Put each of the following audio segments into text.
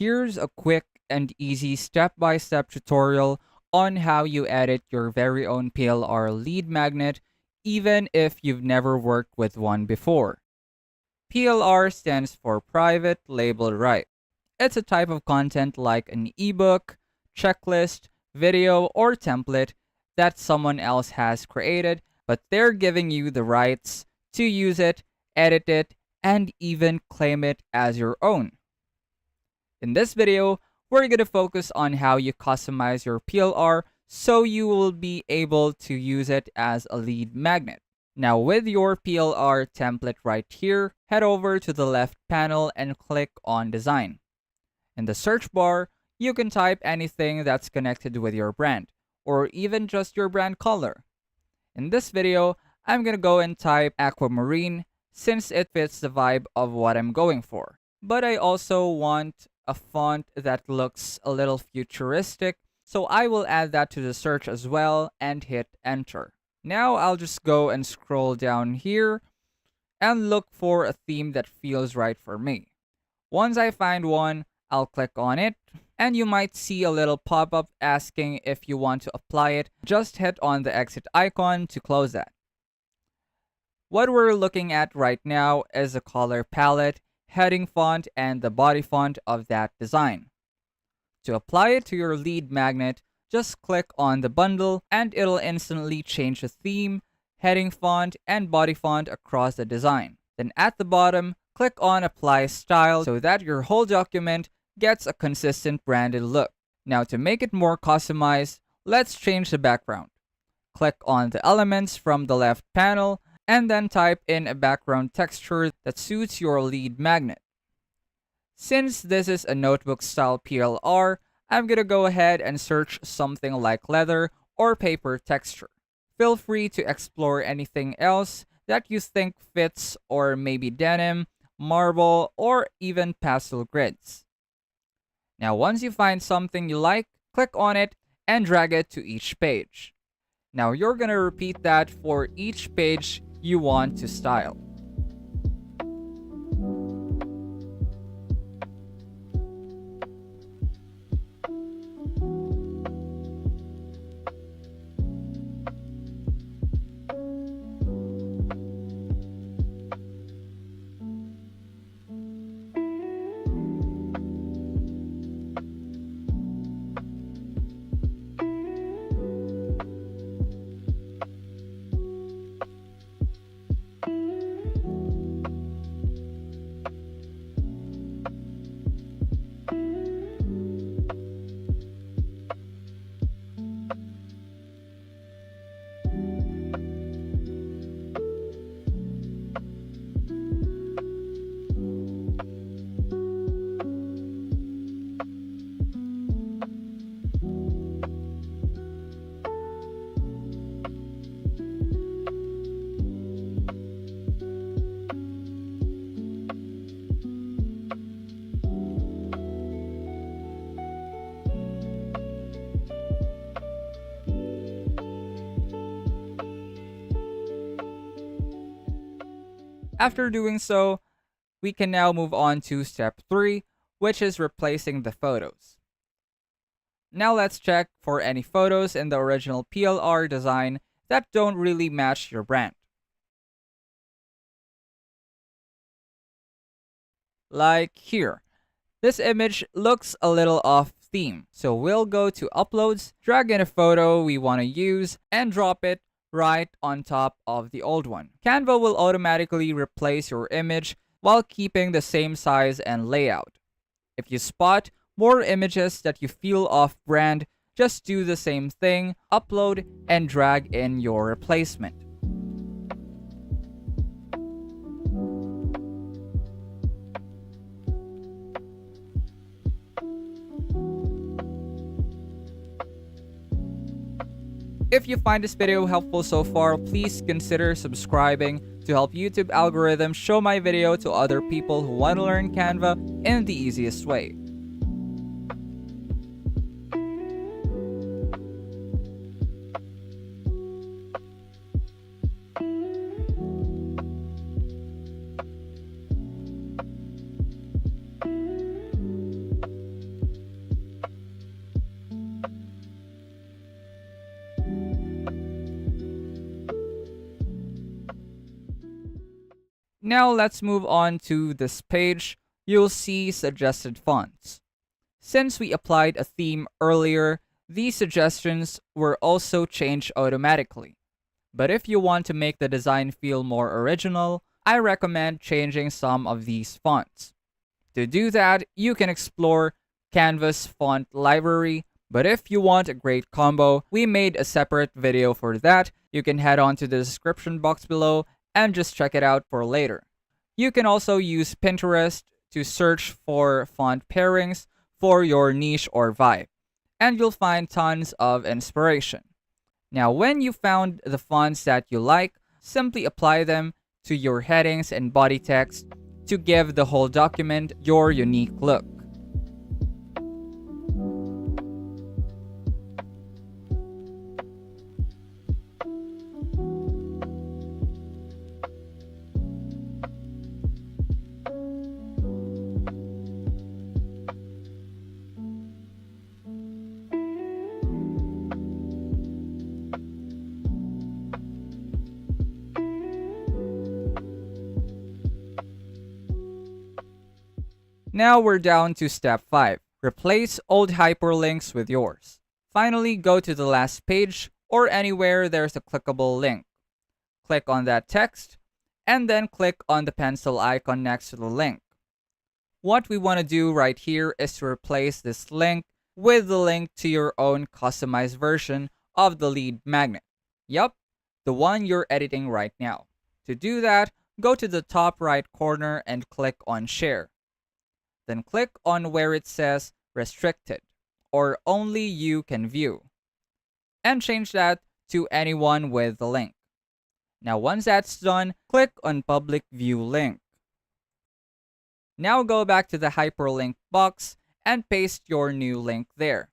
Here's a quick and easy step-by-step tutorial on how you edit your very own PLR lead magnet, even if you've never worked with one before. PLR stands for Private Label Right. It's a type of content like an ebook, checklist, video, or template that someone else has created, but they're giving you the rights to use it, edit it, and even claim it as your own. In this video, we're going to focus on how you customize your PLR so you will be able to use it as a lead magnet. Now with your PLR template right here, head over to the left panel and click on Design. In the search bar, you can type anything that's connected with your brand, or even just your brand color. In this video, I'm going to go and type Aquamarine since it fits the vibe of what I'm going for. But I also want a font that looks a little futuristic, so I will add that to the search as well and hit enter. Now I'll just go and scroll down here and look for a theme that feels right for me. Once I find one, I'll click on it, and you might see a little pop-up asking if you want to apply it. Just hit on the exit icon to close that. What we're looking at right now is a color palette, heading font, and the body font of that design. To apply it to your lead magnet, just click on the bundle and it'll instantly change the theme, heading font, and body font across the design. Then at the bottom, click on Apply Style so that your whole document gets a consistent branded look. Now to make it more customized, let's change the background. Click on the elements from the left panel and then type in a background texture that suits your lead magnet. Since this is a notebook style PLR, I'm gonna go ahead and search something like leather or paper texture. Feel free to explore anything else that you think fits, or maybe denim, marble, or even pastel grids. Now once you find something you like, click on it and drag it to each page. Now you're gonna repeat that for each page you want to style. After doing so, we can now move on to step 3, which is replacing the photos. Now let's check for any photos in the original PLR design that don't really match your brand. Like here. This image looks a little off theme, so we'll go to Uploads, drag in a photo we want to use, and drop it right on top of the old one. Canva will automatically replace your image while keeping the same size and layout. If you spot more images that you feel off-brand, just do the same thing, upload, and drag in your replacement. If you find this video helpful so far, please consider subscribing to help YouTube algorithm show my video to other people who want to learn Canva in the easiest way. Now let's move on to this page. You'll see suggested fonts. Since we applied a theme earlier, these suggestions were also changed automatically. But if you want to make the design feel more original, I recommend changing some of these fonts. To do that, you can explore Canva's font library, but if you want a great combo, we made a separate video for that. You can head on to the description box below and just check it out for later. You can also use Pinterest to search for font pairings for your niche or vibe, and you'll find tons of inspiration. Now, when you found the fonts that you like, simply apply them to your headings and body text to give the whole document your unique look. Now we're down to step 5. Replace old hyperlinks with yours. Finally, go to the last page or anywhere there's a clickable link. Click on that text and then click on the pencil icon next to the link. What we want to do right here is to replace this link with the link to your own customized version of the lead magnet. Yup, the one you're editing right now. To do that, go to the top right corner and click on Share. Then click on where it says Restricted or Only You Can View, and change that to anyone with the link. Now once that's done, click on Public View Link. Now go back to the hyperlink box and paste your new link there.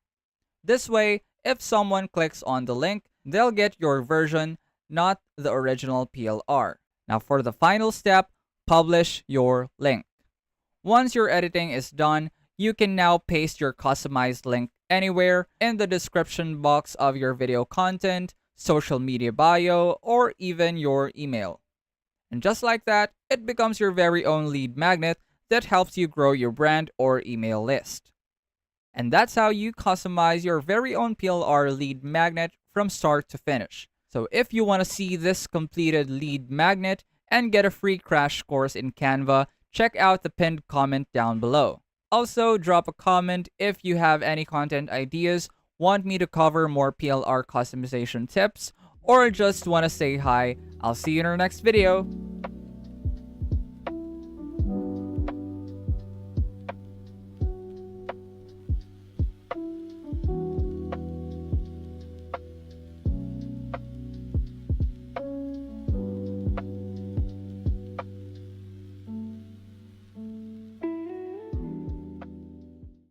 This way, if someone clicks on the link, they'll get your version, not the original PLR. Now for the final step, publish your link. Once your editing is done, you can now paste your customized link anywhere in the description box of your video content, social media bio, or even your email. And just like that, it becomes your very own lead magnet that helps you grow your brand or email list. And that's how you customize your very own PLR lead magnet from start to finish. So if you want to see this completed lead magnet and get a free crash course in Canva, check out the pinned comment down below. Also, drop a comment if you have any content ideas, want me to cover more PLR customization tips, or just want to say hi. I'll see you in our next video.